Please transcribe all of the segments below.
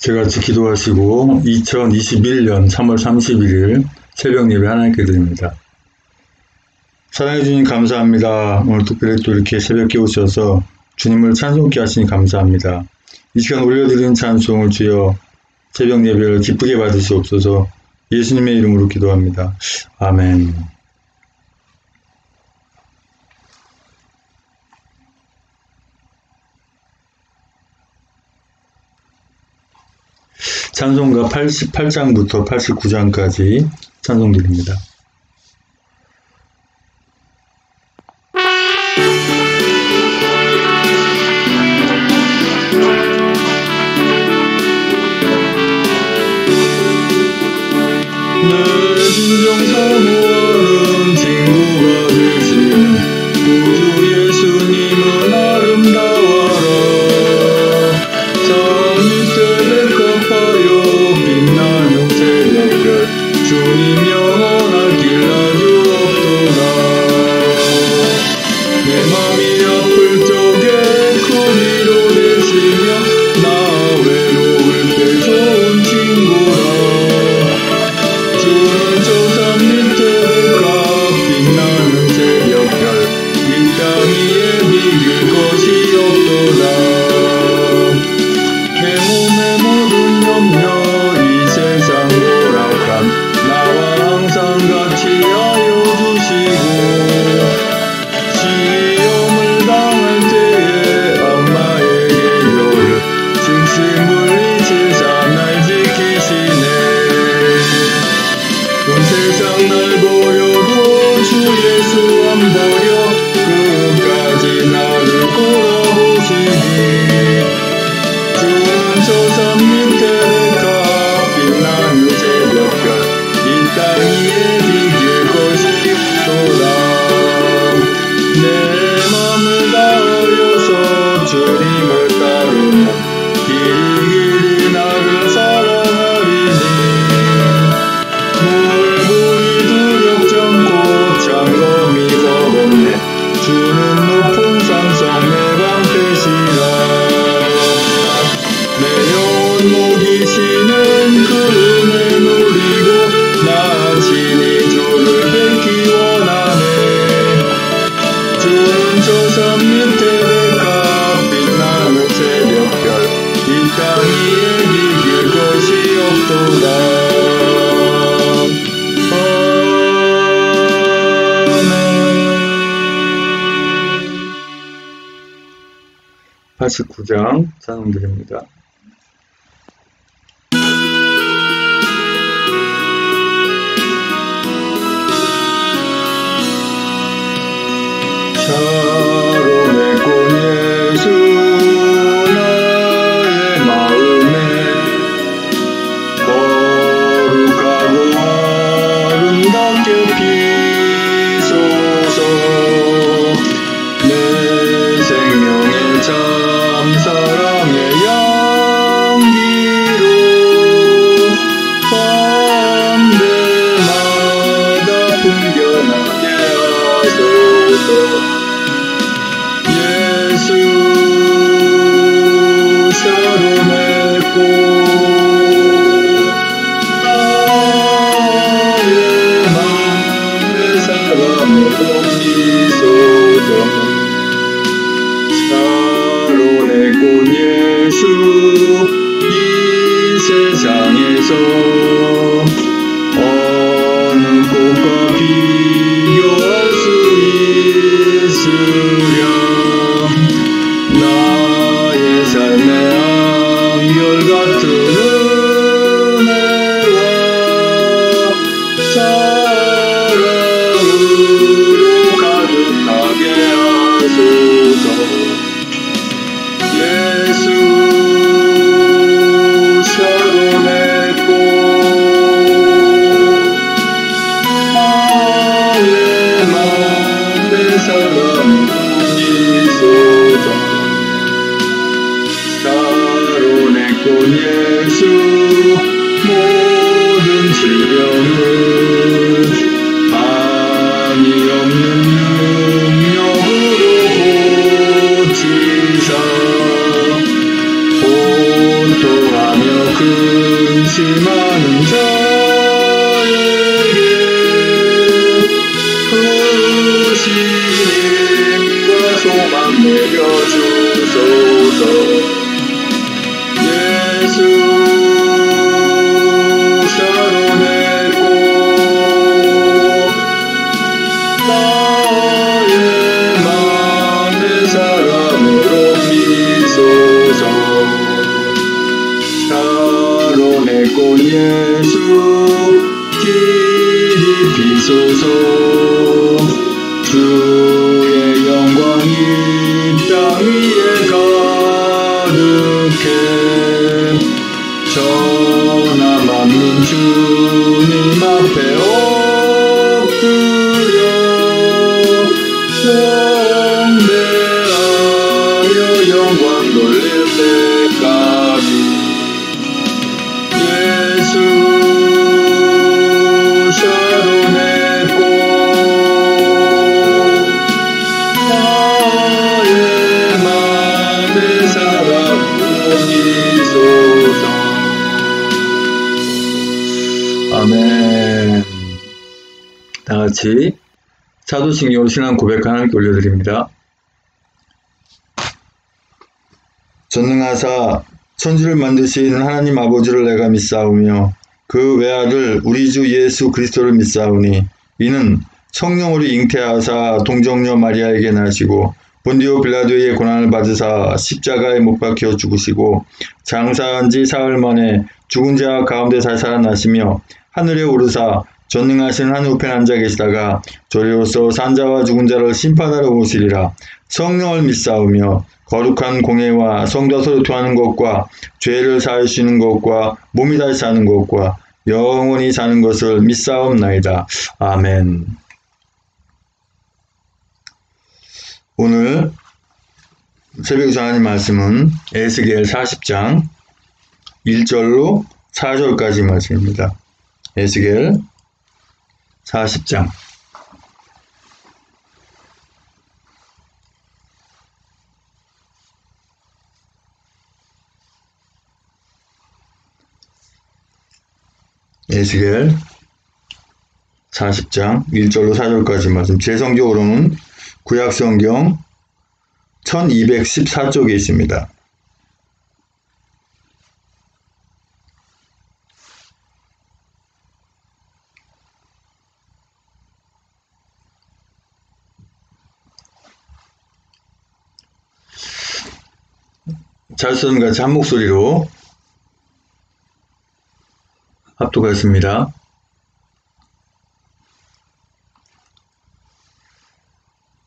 저같이 기도하시고 2021년 3월 31일 새벽 예배 하나님께 드립니다. 사랑해 주님 감사합니다. 오늘 특별히 또 이렇게 새벽 깨우셔서 주님을 찬송케 하시니 감사합니다. 이 시간 올려드리는 찬송을 주여 새벽 예배를 기쁘게 받으시옵소서. 예수님의 이름으로 기도합니다. 아멘. 찬송가 88장부터 89장까지 찬송드립니다. 내 진정 사모하는 친구가 되신 구주 예수님은 아름다워라. 산 밑에 백합하여 빛나는 새벽별 주님 영원하길 주옵도다. 내 맘이 아플 적에 그 위로 되시며 나 외로울 때 좋은 친구라. 주는 저 산 밑에 백합 빛나는 새벽별 이 땅 위에 비길 것이 없도다. 내 몸의 모든 염려 이 세상 고락한 나와 항상 같이 하여 주시고 시험을 당할 때에 악마의 계교를 즉시 물리치사 날 지키시네. 온 세상 날 버려도 주 예수 안 버려 끝까지 나를 끌어보시니. 주는 저 산 밑에 백합 빛나는 새벽별 이 땅 위에 비길 것이 없도다. 내 맘을 다하여서 주님을 따르면 길이 나를 사랑하리니. 물불이 두렵잖고 장검이 버겁네. 주는 높은 산성 내 방패시라. 내 영혼 목이시는 그 은혜 누리고 나 친히 주를 뵙기 원하네. 주는 저 산 밑에 백합 빛나는 새벽별 이 땅 위에 비길 것이 없도다. 89장 찬송드립니다. 샤론의 꽃 예수 나의 마음에 거룩하고 아름답게 피소서. 내 생명의 참 사랑의 향기로 밤때마다 풍겨나게 하소서. 예수 샤론의 꽃 나의 맘에 사랑으로 미소져. 샤론의 꽃 예수 이 세상에서 어느 꽃과 비교할 수 있으랴. 나의 삶의 한결같은 은혜와 사랑으로 가득하게 하소서. 예수 샤론의 꽃 나의 맘에 사랑으로 미소져. 샤론의 꽃 예수 모든 질병을 한이 없는 능력으로 고치사 고통하며 그 주옵소서. 주의 영광이 땅 위에 가득해 천하 만민 주님 앞에 엎드려 경배하여 영광 돌릴 때까지 예수 샤론의 꽃 나의 맘에 살아 부으소서. 아멘. 다같이 사도신경으로 신앙 고백 하나님께 올려드립니다. 전능하사 천지를 만드신 하나님 아버지를 내가 믿사오며 그 외아들 우리 주 예수 그리스도를 믿사오니 이는 성령으로 잉태하사 동정녀 마리아에게 나시고 본디오 빌라도의 고난을 받으사 십자가에 못 박혀 죽으시고 장사한 지 사흘 만에 죽은 자 가운데 다시 살아나시며 하늘에 오르사 전능하신 하늘우편에 앉아 계시다가 저리로서 산자와 죽은 자를 심판하러 오시리라. 성령을 믿사오며 거룩한 공예와 성도와 서로 통하는 것과 죄를 사하시는 것과 몸이 다시 사는 것과 영원히 사는 것을 믿사옵나이다. 아멘. 오늘 새벽 전하는 말씀은 에스겔 40장 1절로 4절까지 말씀입니다. 에스겔 40장 에스겔 40장 1절로 4절까지 말씀. 제 성경으로는 구약성경 1214쪽에 있습니다. 잘 쓰는 같이 한 목소리로 합독하겠습니다.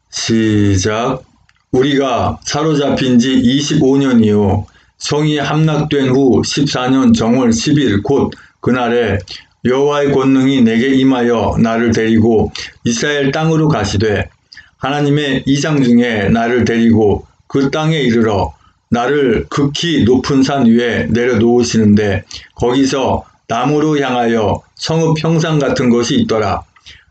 시작. 우리가 사로잡힌 지 25년이요 성이 함락된 후 14년 정월 10일 곧 그날에 여호와의 권능이 내게 임하여 나를 데리고 이스라엘 땅으로 가시되 하나님의 이상 중에 나를 데리고 그 땅에 이르러 나를 극히 높은 산 위에 내려놓으시는데 거기서 남으로 향하여 성읍 형상 같은 것이 있더라.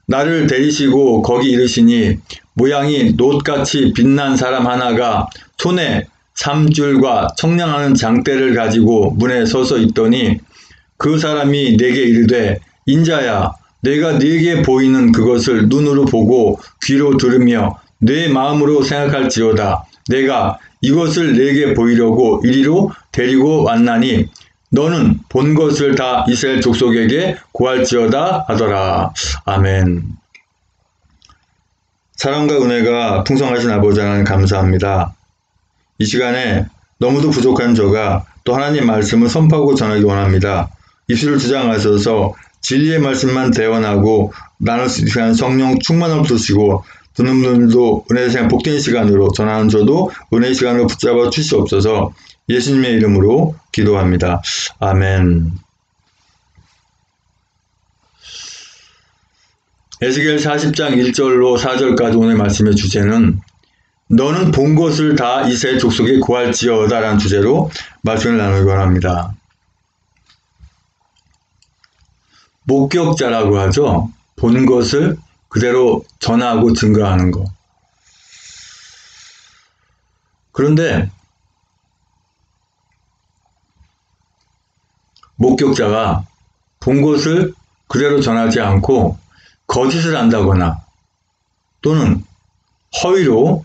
나를 데리시고 거기 이르시니 모양이 놋같이 빛난 사람 하나가 손에 삼줄과 청량하는 장대를 가지고 문에 서서 있더니 그 사람이 내게 이르되 인자야 내가 네게 보이는 그것을 눈으로 보고 귀로 들으며 내 마음으로 생각할지어다. 내가 이것을 네게 보이려고 이리로 데리고 왔나니 너는 본 것을 다 이스라엘 족속에게 고할지어다 하더라. 아멘. 사랑과 은혜가 풍성하신 아버지 하나님 감사합니다. 이 시간에 너무도 부족한 저가 또 하나님 말씀을 선포하고 전하기 원합니다. 입술을 주장하셔서 진리의 말씀만 대언하고 나눌 수 있는 성령 충만을 주시고 듣는 분들도 은혜의 시간 복된 시간으로 전하는 저도 은혜의 시간으로 붙잡아 주시옵소서. 예수님의 이름으로 기도합니다. 아멘. 에스겔 40장 1절로 4절까지 오늘 말씀의 주제는 너는 본 것을 다 이스라엘 족속에 고할지어다 라는 주제로 말씀을 나누기 원합니다. 목격자라고 하죠. 본 것을 그대로 전하고 증거하는 것. 그런데 목격자가 본 것을 그대로 전하지 않고 거짓을 한다거나 또는 허위로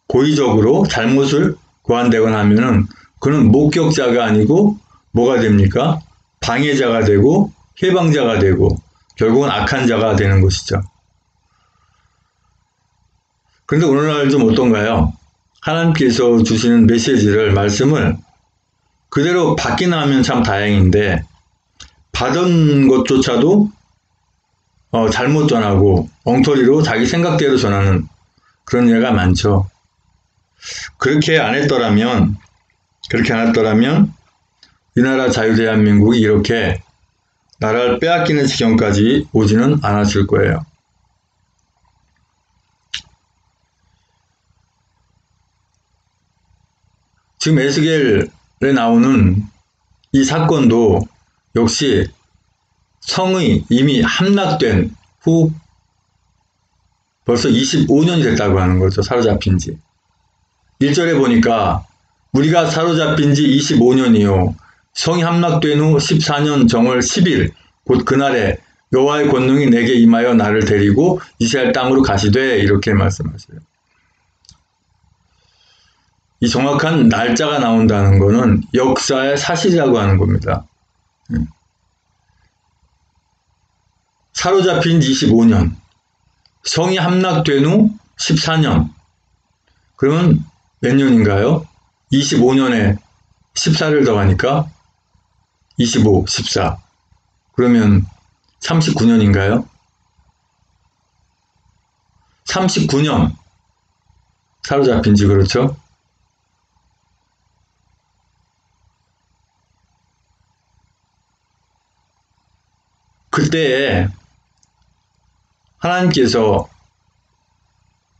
고의적으로 잘못을 고한다거나 하면은 그는 목격자가 아니고 뭐가 됩니까? 방해자가 되고 해방자가 되고 결국은 악한 자가 되는 것이죠. 그런데 오늘날 좀 어떤가요? 하나님께서 주시는 메시지를, 말씀을 그대로 받기나 하면 참 다행인데 받은 것조차도 잘못 전하고 엉터리로 자기 생각대로 전하는 그런 예가 많죠. 그렇게 안 했더라면 이 나라 자유대한민국이 이렇게 나라를 빼앗기는 지경까지 오지는 않았을 거예요. 지금 에스겔에 나오는 이 사건도 역시 성이 이미 함락된 후 벌써 25년이 됐다고 하는 거죠. 사로잡힌 지. 1절에 보니까 우리가 사로잡힌 지 25년이요. 성이 함락된 후 14년 정월 10일 곧 그날에 여호와의 권능이 내게 임하여 나를 데리고 이스라엘 땅으로 가시되 이렇게 말씀하세요. 이 정확한 날짜가 나온다는 것은 역사의 사실이라고 하는 겁니다. 사로잡힌 지 25년, 성이 함락된 후 14년, 그러면 몇 년인가요? 25년에 14를 더하니까 25, 14, 그러면 39년인가요? 39년 사로잡힌 지 그렇죠? 그때에 하나님께서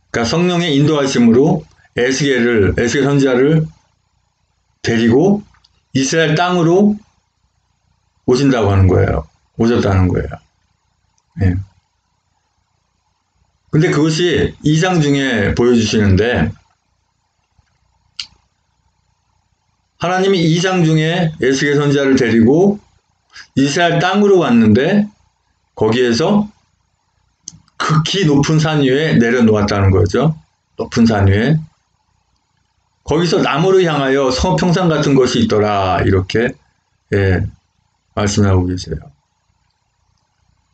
그러니까 성령의 인도하심으로 에스겔 선지자를 데리고 이스라엘 땅으로 오신다고 하는 거예요. 오셨다는 거예요. 예. 근데 그것이 2장 중에 보여주시는데 하나님이 2장 중에 에스겔 선지자를 데리고 이스라엘 땅으로 왔는데 거기에서 극히 높은 산 위에 내려놓았다는 거죠. 높은 산 위에. 거기서 나무를 향하여 성평상 같은 것이 있더라. 이렇게 말씀하고 계세요.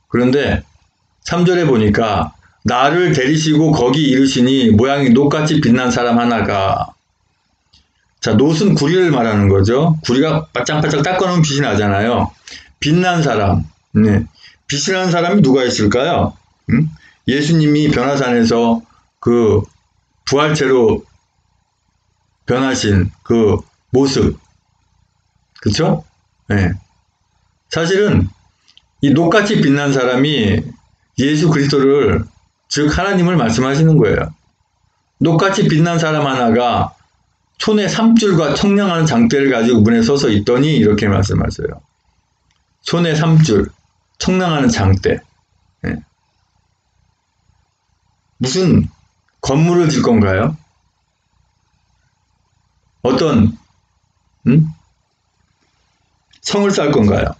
그런데 3절에 보니까 나를 데리시고 거기 이르시니 모양이 녹같이 빛난 사람 하나가 자, 놋은 구리를 말하는 거죠. 구리가 바짝바짝 닦아놓으면 빛이 나잖아요. 빛난 사람. 네. 빛이 나는 사람이 누가 있을까요? 예수님이 변화산에서 그 부활체로 변하신 그 모습. 그쵸? 네. 사실은 이 녹같이 빛난 사람이 예수 그리스도를 즉 하나님을 말씀하시는 거예요. 녹같이 빛난 사람 하나가 촌에 3줄과 청량한 장대를 가지고 문에 서서 있더니 이렇게 말씀하세요. 촌에 3줄, 청량하는 장대. 네. 무슨 건물을 질 건가요? 어떤 성을 쌓을 건가요?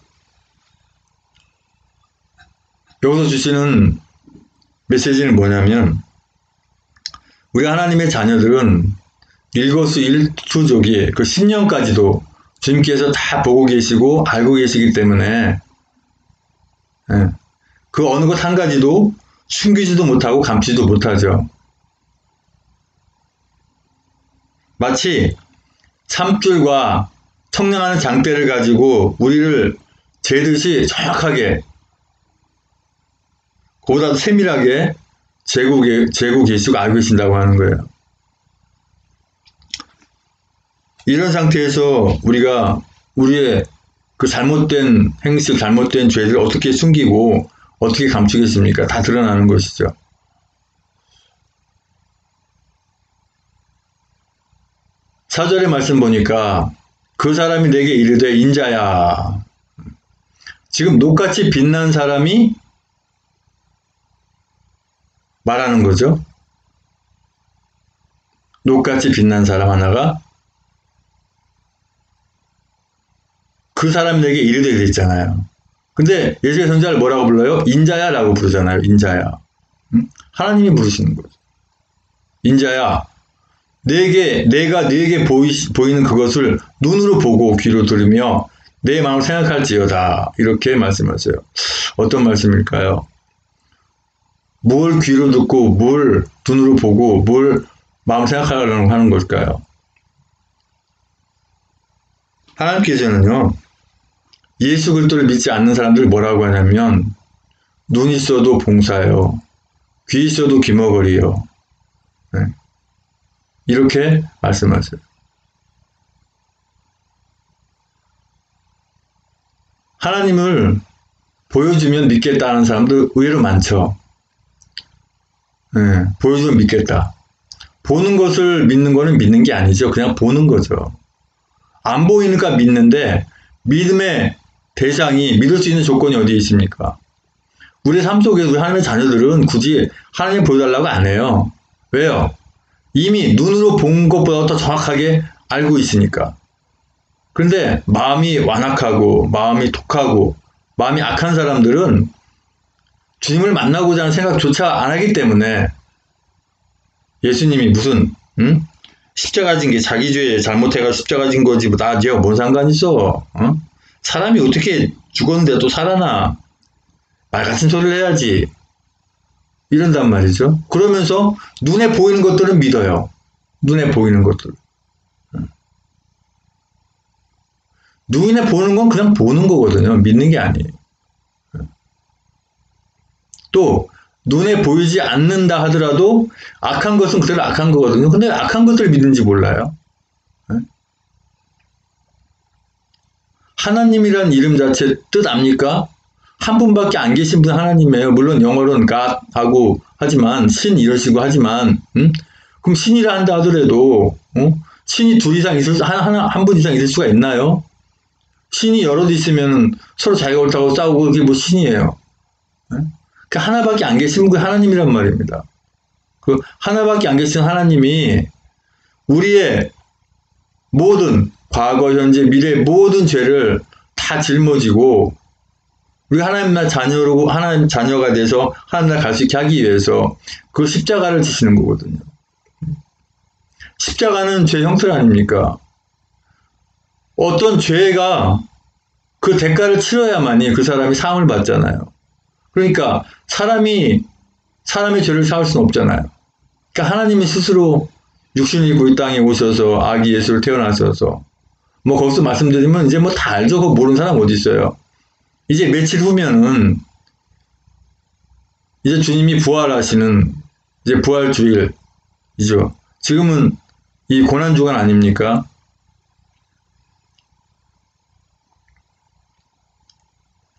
여기서 주시는 메시지는 뭐냐면 우리 하나님의 자녀들은 일거수일투족이 그 10년까지도 주님께서 다 보고 계시고 알고 계시기 때문에 그 어느 것 한 가지도 숨기지도 못하고 감추지도 못하죠. 마치 삼줄과 청량하는 장대를 가지고 우리를 재듯이 정확하게 그보다도 세밀하게 재고 계시고 알고 계신다고 하는 거예요. 이런 상태에서 우리가 우리의 그 잘못된 행실, 잘못된 죄를 어떻게 숨기고 어떻게 감추겠습니까? 다 드러나는 것이죠. 사절의 말씀 보니까 그 사람이 내게 이르되 인자야. 지금 녹같이 빛난 사람이 말하는 거죠. 녹같이 빛난 사람 하나가 그 사람이 내게 이르되 이랬잖아요. 근데 예수의 선지자를 뭐라고 불러요? 인자야 라고 부르잖아요. 인자야. 하나님이 부르시는 거죠. 인자야. 내가 네게 보이는 그것을 눈으로 보고 귀로 들으며 내 마음을 생각할지어다. 이렇게 말씀하세요. 어떤 말씀일까요? 뭘 귀로 듣고 뭘 눈으로 보고 뭘 마음을 생각하려고 하는 걸까요? 하나님께서는요. 예수 그리스도를 믿지 않는 사람들을 뭐라고 하냐면 눈 있어도 봉사요. 귀 있어도 귀머거리요. 네. 이렇게 말씀하세요. 하나님을 보여주면 믿겠다는 사람도 의외로 많죠. 네. 보여주면 믿겠다. 보는 것을 믿는 거는 믿는 게 아니죠. 그냥 보는 거죠. 안 보이니까 믿는데 믿음의 대상이 믿을 수 있는 조건이 어디에 있습니까? 우리 삶 속에서 우리 하나님의 자녀들은 굳이 하나님 보여달라고 안 해요. 왜요? 이미 눈으로 본 것보다 더 정확하게 알고 있으니까. 그런데 마음이 완악하고 마음이 독하고 마음이 악한 사람들은 주님을 만나고자 하는 생각조차 안 하기 때문에 예수님이 무슨 십자가 진 게 자기 죄에 잘못해가 십자가 진 거지 뭐 나 죄가 뭔 상관 있어? 사람이 어떻게 죽었는데 또 살아나? 말 같은 소리를 해야지. 이런단 말이죠. 그러면서 눈에 보이는 것들은 믿어요. 눈에 보이는 것들. 눈에 보는 건 그냥 보는 거거든요. 믿는 게 아니에요. 또 눈에 보이지 않는다 하더라도 악한 것은 그대로 악한 거거든요. 근데 악한 것을 믿는지 몰라요. 하나님이란 이름 자체 뜻 압니까? 한 분밖에 안 계신 분 하나님이에요. 물론 영어로는 God하고 하지만 신 이러시고 하지만 그럼 신이라 한다 하더라도 신이 둘 이상 있을 한 분 이상 있을 수가 있나요? 신이 여럿 있으면 서로 자기가 옳다고 싸우고 그게 뭐 신이에요. 그 하나밖에 안 계신 분 하나님이란 말입니다. 그 하나밖에 안 계신 하나님이 우리의 모든 과거, 현재, 미래 모든 죄를 다 짊어지고 우리 하나님 나라 자녀로 하나님 자녀가 돼서 하나님 나라 갈 수 있게 하기 위해서 그 십자가를 지시는 거거든요. 십자가는 죄 형틀 아닙니까? 어떤 죄가 그 대가를 치러야만이 그 사람이 사함을 받잖아요. 그러니까 사람의 죄를 사할 수는 없잖아요. 그러니까 하나님이 스스로 육신을 입고 이 땅에 오셔서 아기 예수를 태어나셔서 뭐 거기서 말씀드리면 이제 뭐 다 알죠. 그거 모르는 사람 어디 있어요. 이제 며칠 후면은 이제 주님이 부활하시는 이제 부활주일이죠. 지금은 이 고난주간 아닙니까?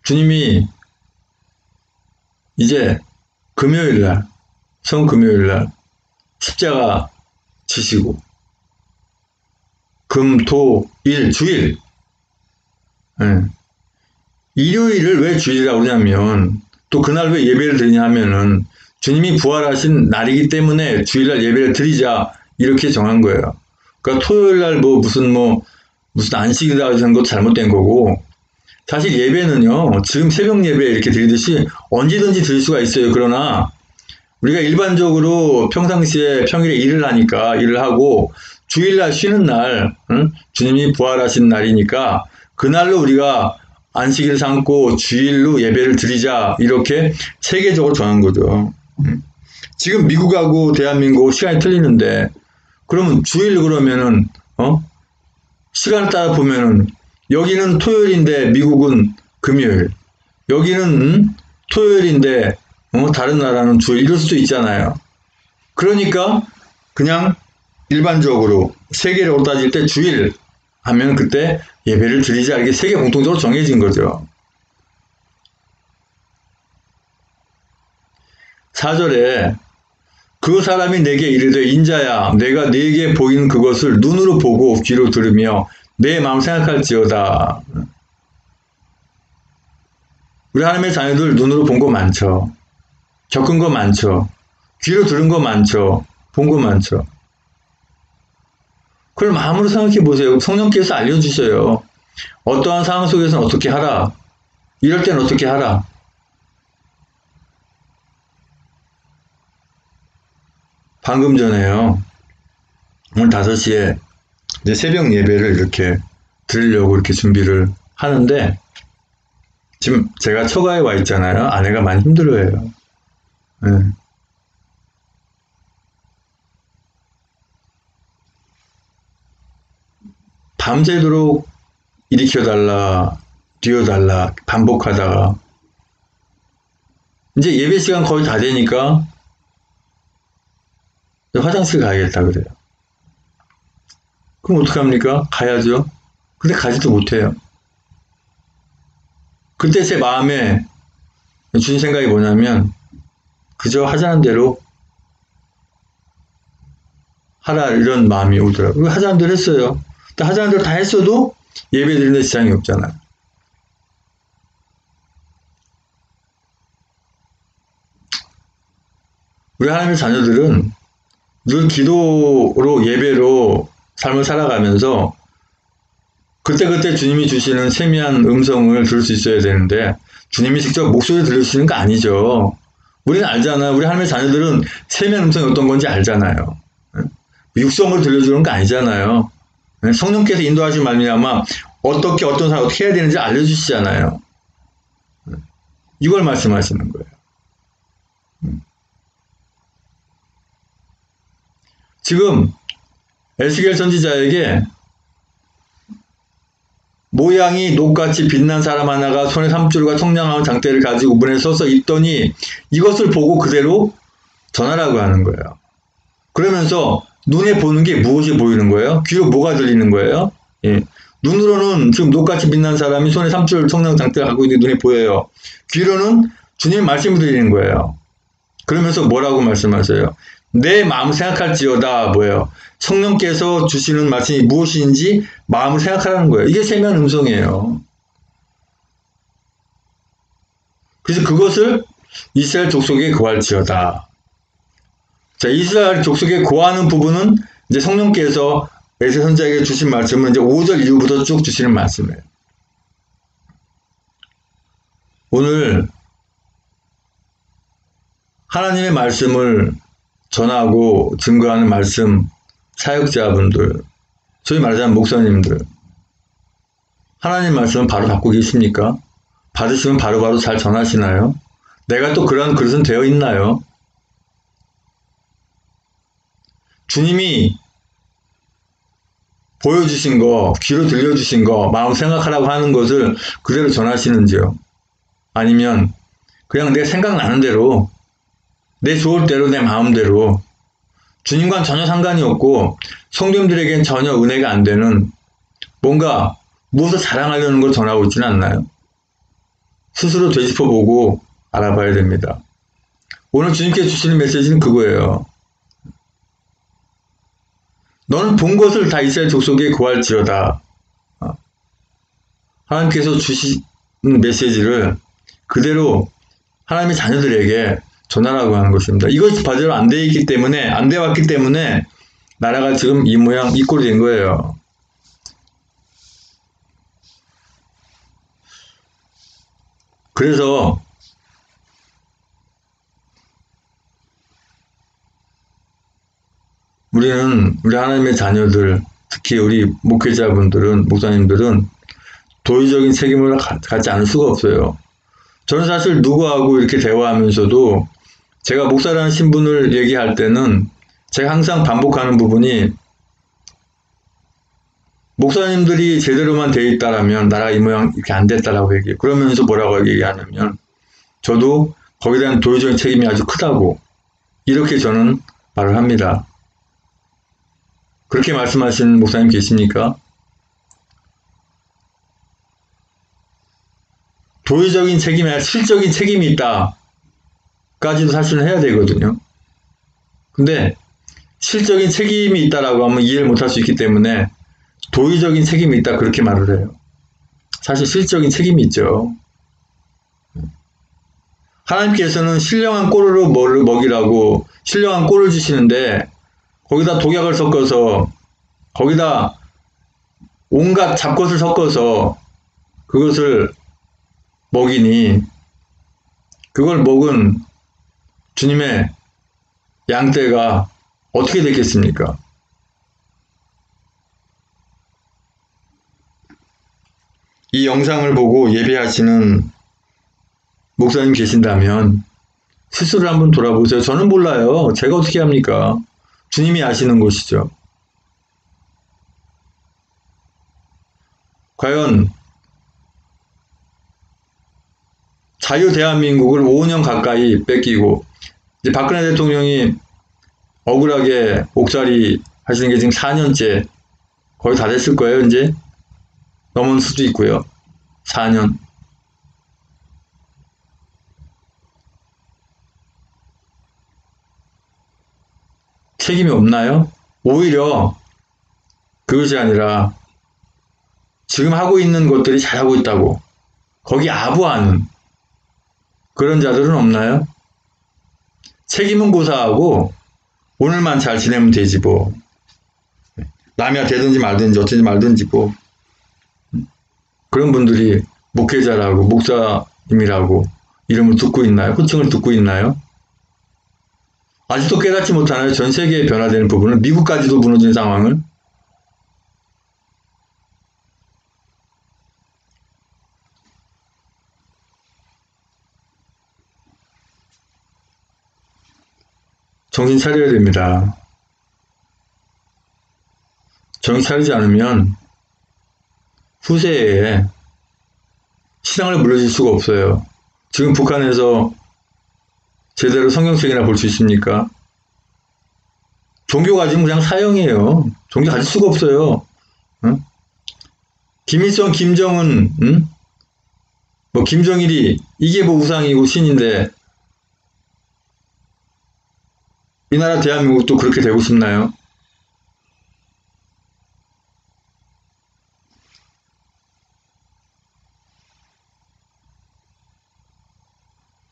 주님이 이제 금요일날, 성금요일날 십자가 지시고 금, 토, 일, 주일 일요일을 왜 주일이라고 그러냐면 또 그날 왜 예배를 드리냐 하면은 주님이 부활하신 날이기 때문에 주일날 예배를 드리자 이렇게 정한 거예요. 그러니까 토요일날 무슨 안식이다 하는 것도 잘못된 거고 사실 예배는요 지금 새벽 예배 이렇게 드리듯이 언제든지 드릴 수가 있어요. 그러나 우리가 일반적으로 평상시에 평일에 일을 하고 주일날 쉬는 날 주님이 부활하신 날이니까 그날로 우리가 안식일을 삼고 주일로 예배를 드리자 이렇게 체계적으로 정한 거죠. 지금 미국하고 대한민국 시간이 틀리는데 그러면 주일 그러면은 시간을 따라 보면은 여기는 토요일인데 미국은 금요일, 여기는 토요일인데 다른 나라는 주일 이럴 수도 있잖아요. 그러니까 그냥 일반적으로 세계적으로 따질 때 주일 하면 그때 예배를 드리자 이게 세계 공통적으로 정해진 거죠. 4절에 그 사람이 내게 이르되 인자야 내가 네게 보이는 그것을 눈으로 보고 귀로 들으며 내 마음 생각할지어다. 우리 하나님의 자녀들 눈으로 본 거 많죠. 겪은 거 많죠. 귀로 들은 거 많죠. 본 거 많죠. 그걸 마음으로 생각해 보세요. 성령께서 알려주셔요. 어떠한 상황 속에서는 어떻게 하라. 이럴 땐 어떻게 하라. 방금 전에요. 오늘 5시에 이제 새벽 예배를 이렇게 드리려고 이렇게 준비를 하는데 지금 제가 처가에 와 있잖아요. 아내가 많이 힘들어해요. 네. 밤새도록 일으켜달라, 뛰어달라 반복하다가 이제 예배 시간 거의 다 되니까 화장실 가야겠다 그래요. 그럼 어떡합니까? 가야죠. 근데 가지도 못해요. 그때 제 마음에 준 생각이 뭐냐면 그저 하자는 대로 하라 이런 마음이 오더라고요. 하자는 대로 했어요. 하자는 대로 다 했어도 예배 드리는 데 지장이 없잖아요. 우리 하나님의 자녀들은 늘 기도로 예배로 삶을 살아가면서 그때그때 주님이 주시는 세미한 음성을 들을 수 있어야 되는데 주님이 직접 목소리 들려주시는 거 아니죠. 우리는 알잖아요. 우리 하나님의 자녀들은 세미한 음성이 어떤 건지 알잖아요. 육성으로 들려주는 거 아니잖아요. 성령께서 인도하신 말미암아 어떻게 어떤 사람 어떻게 해야 되는지 알려주시잖아요. 이걸 말씀하시는 거예요. 지금 에스겔 선지자에게 모양이 녹같이 빛난 사람 하나가 손에 삼줄과 청량한 장대를 가지고 문에 서서 있더니 이것을 보고 그대로 전하라고 하는 거예요. 그러면서 눈에 보는 게 무엇이 보이는 거예요? 귀로 뭐가 들리는 거예요? 예. 눈으로는 지금 녹같이 빛난 사람이 손에 삼줄 청량 장대를 갖고 있는 게 눈에 보여요. 귀로는 주님의 말씀을 들리는 거예요. 그러면서 뭐라고 말씀하세요? 내 마음 생각할지어다 뭐예요? 성령께서 주시는 말씀이 무엇인지 마음을 생각하라는 거예요. 이게 세미한 음성이에요. 그래서 그것을 이스라엘 족속에 고할지어다. 자, 이스라엘 족속에 고하는 부분은 이제 성령께서 에스겔 선지자에게 주신 말씀은 이제 5절 이후부터 쭉 주시는 말씀이에요. 오늘 하나님의 말씀을 전하고 증거하는 말씀 사역자분들, 소위 말하자면 목사님들, 하나님 말씀은 바로 받고 계십니까? 받으시면 바로바로 잘 전하시나요? 내가 또 그런 그릇은 되어 있나요? 주님이 보여주신 거, 귀로 들려주신 거, 마음 생각하라고 하는 것을 그대로 전하시는지요? 아니면 그냥 내 생각나는 대로, 내 좋을 대로, 내 마음대로 주님과는 전혀 상관이 없고 성도님들에겐 전혀 은혜가 안 되는 뭔가 무엇을 자랑하려는 걸 전하고 있지는 않나요? 스스로 되짚어보고 알아봐야 됩니다. 오늘 주님께서 주시는 메시지는 그거예요. 너는 본 것을 다 이스라엘 족속에 고할지어다. 하나님께서 주시는 메시지를 그대로 하나님의 자녀들에게 전하라고 하는 것입니다. 이것이 바대로 안 돼 있기 때문에, 안 돼 왔기 때문에 나라가 지금 이 모양, 이 꼴이 된 거예요. 그래서 우리는 우리 하나님의 자녀들, 특히 우리 목회자분들은, 목사님들은 도의적인 책임을 갖지 않을 수가 없어요. 저는 사실 누구하고 이렇게 대화하면서도 제가 목사라는 신분을 얘기할 때는 제가 항상 반복하는 부분이 목사님들이 제대로만 돼 있다라면 나라가 이 모양 이렇게 안 됐다라고 얘기해요. 그러면서 뭐라고 얘기하냐면 저도 거기에 대한 도의적인 책임이 아주 크다고 이렇게 저는 말을 합니다. 그렇게 말씀하시는 목사님 계십니까? 도의적인 책임이 아니라 실적인 책임이 있다 까지도 사실은 해야 되거든요. 근데 실적인 책임이 있다라고 하면 이해를 못할 수 있기 때문에 도의적인 책임이 있다 그렇게 말을 해요. 사실 실적인 책임이 있죠. 하나님께서는 신령한 꼴으로 먹이라고 신령한 꼴을 주시는데 거기다 독약을 섞어서 거기다 온갖 잡것을 섞어서 그것을 먹이니 그걸 먹은 주님의 양떼가 어떻게 됐겠습니까? 이 영상을 보고 예배하시는 목사님 계신다면 스스로를 한번 돌아보세요. 저는 몰라요. 제가 어떻게 합니까? 주님이 아시는 것이죠. 과연 자유 대한민국을 5년 가까이 뺏기고, 이제 박근혜 대통령이 억울하게 옥살이 하시는 게 지금 4년째 거의 다 됐을 거예요. 이제 넘은 수도 있고요. 4년. 책임이 없나요? 오히려 그것이 아니라 지금 하고 있는 것들이 잘하고 있다고 거기 아부하는 그런 자들은 없나요? 책임은 고사하고 오늘만 잘 지내면 되지 뭐. 남이야 되든지 말든지 어쩐지 말든지 뭐. 그런 분들이 목회자라고 목사님이라고 이름을 듣고 있나요? 호칭을 듣고 있나요? 아직도 깨닫지 못하나요? 전 세계에 변화되는 부분은 미국까지도 무너진 상황을. 정신 차려야 됩니다. 정신 차리지 않으면 후세에 신앙을 물려줄 수가 없어요. 지금 북한에서 제대로 성경책이나 볼 수 있습니까? 종교 가지면 그냥 사형이에요. 종교 가질 수가 없어요. 응? 김일성, 김정은, 응? 뭐 김정일이 이게 뭐 우상이고 신인데 이 나라 대한민국도 그렇게 되고 싶나요?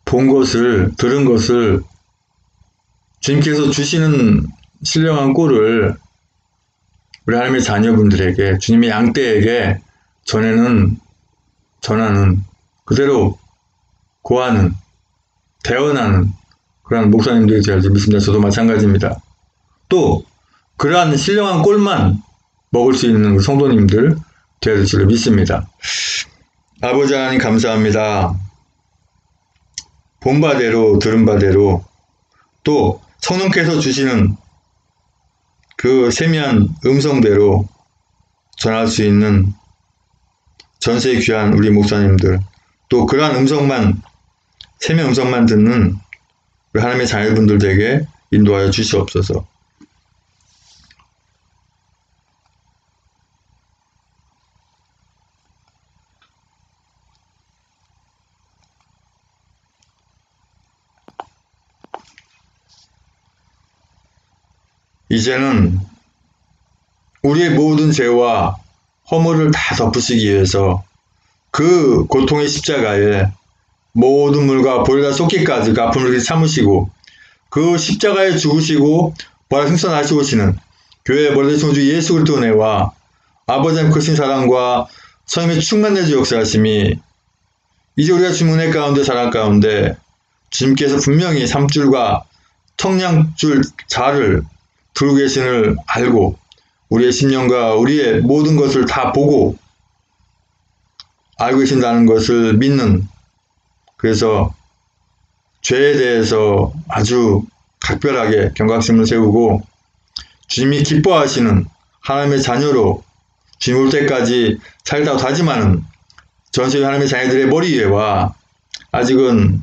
본 것을, 들은 것을 주님께서 주시는 신령한 꼴을 우리 하나님의 자녀분들에게, 주님의 양떼에게 전하는, 그대로 고하는, 대언하는 그런 목사님들이 되어야지 믿습니다. 저도 마찬가지입니다. 또 그러한 신령한 꼴만 먹을 수 있는 성도님들 되어야 될 줄로 믿습니다. 아버지 하나님 감사합니다. 본 바대로 들은 바대로 또 성령께서 주시는 그 세미한 음성대로 전할 수 있는 전세 귀한 우리 목사님들, 또 그러한 음성만, 세미한 음성만 듣는 우리 하나님의 자녀분들에게 인도하여 주시옵소서. 이제는 우리의 모든 죄와 허물을 다 덮으시기 위해서 그 고통의 십자가에 모든 물과 보리가 쏟기까지 그 아픔을 참으시고 그 십자가에 죽으시고 부활 승천하시고시는 교회의 머리 대신 주 예수 그리스도 은혜와 아버지 하나님 크신 사랑과 성령의 충만한 역사하심이 이제 우리가 주님 은혜 가운데 사랑 가운데 주님께서 분명히 삼줄과 청량줄 자를 두르고 계신을 알고 우리의 심령과 우리의 모든 것을 다 보고 알고 계신다는 것을 믿는, 그래서 죄에 대해서 아주 각별하게 경각심을 세우고 주님이 기뻐하시는 하나님의 자녀로 주님 올 때까지 살다고 다짐하는 전세계 하나님의 자녀들의 머리 위에와 아직은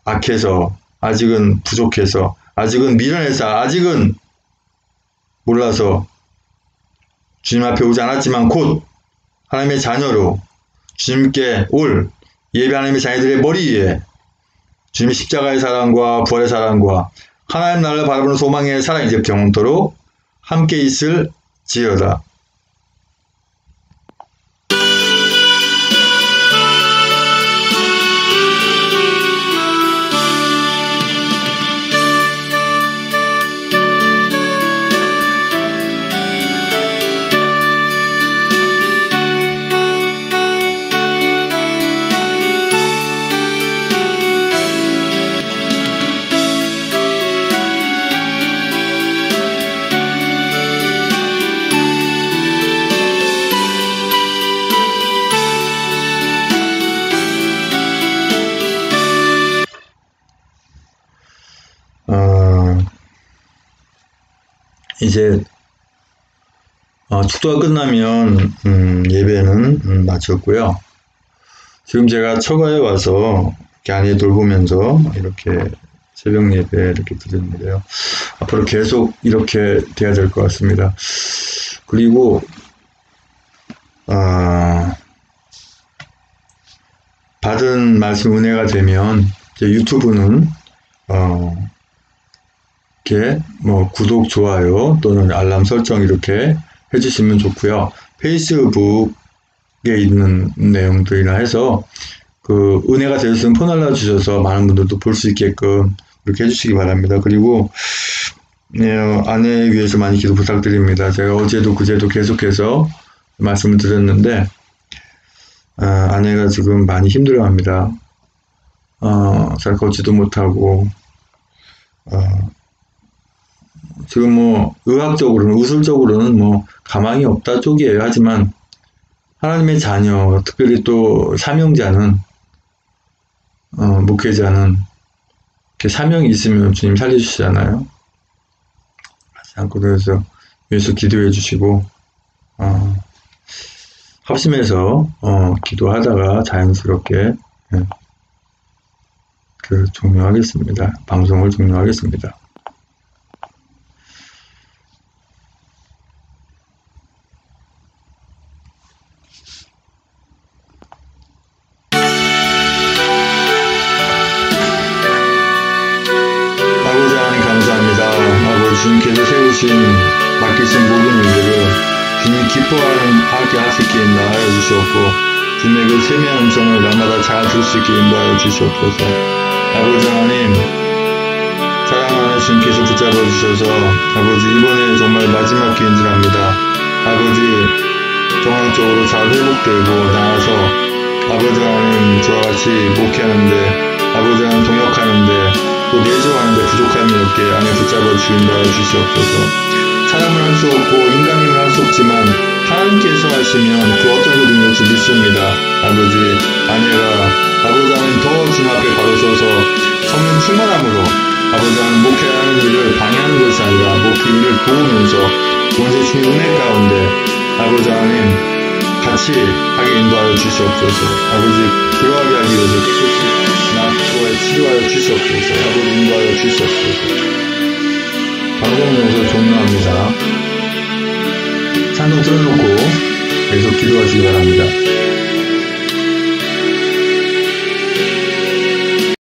악해서, 아직은 부족해서, 아직은 미련해서, 아직은 몰라서 주님 앞에 오지 않았지만 곧 하나님의 자녀로 주님께 올 예배 하나님의 자녀들의 머리 위에 주님의 십자가의 사랑과 부활의 사랑과 하나님 나라를 바라보는 소망의 사랑이 이제부터 영원토록 함께 있을 지어다. 이제 축도가 끝나면 예배는 마쳤고요. 지금 제가 처가에 와서 이렇게 아내 돌보면서 이렇게 새벽 예배 이렇게 드리는데요. 앞으로 계속 이렇게 돼야 될 것 같습니다. 그리고 받은 말씀 은혜가 되면 제 유튜브는 이렇게 뭐 구독, 좋아요 또는 알람 설정 이렇게 해주시면 좋고요. 페이스북에 있는 내용들이나 해서 그 은혜가 되셨으면 폰 알람 주셔서 많은 분들도 볼 수 있게끔 이렇게 해주시기 바랍니다. 그리고 아내에 위해서 많이 기도 부탁드립니다. 제가 어제도 그제도 계속해서 말씀을 드렸는데 아내가 지금 많이 힘들어합니다. 잘 걷지도 못하고 지금 뭐 의학적으로는 의술적으로는 뭐 가망이 없다 쪽이에요. 하지만 하나님의 자녀, 특별히 또 사명자는 목회자는 이렇게 사명이 있으면 주님 살려주시잖아요. 하지 않고 그래서 위해서 기도해 주시고 합심해서 기도하다가 자연스럽게 종료하겠습니다. 방송을 종료하겠습니다. 아버지 하나님 감사합니다. 아버지 주님께서 세우신 맡기신 모든 일들을 주님이 기뻐하게 할 수 있게 인도하여 주시옵고 주님의 그 세미한 음성을 날마다 잘 들을 수 있게 인도하여 주시옵소서. 아버지 하나님 사랑하는 주님께서 붙잡아 주셔서 아버지 이번에 정말 마지막 기회인 줄 압니다. 아버지 정황적으로 잘 회복되고 나아서 아버지 하나님 저와 같이 목회하는데 아버지 하나님 동역하는데 또 내조하는데 부족함이 없게 안에 붙잡아 주인도하여 주시옵소서. 사람은 할 수 없고 인간이면 할 수 없지만 하나님께서 하시면 그 어떤 일이든지 믿습니다. 아버지 아내가 아버지 하나님 더 주님 앞에 바로 서서 성령 충만함으로 아버지 하나님 목회하는 일을 방해하는 것이 아니라 목회 일을 도우면서 원세 주님 은혜 가운데 아버지 하나님 같이 하게 인도하여 주시옵소서. 아버지 그러하게 하기 위해서 깨끗이 낫고 치료하여 주시옵소서. 아버지 인도하여 주시옵소서. 방송 용서 종료합니다. 찬송 틀어놓고 계속 기도하시기 바랍니다.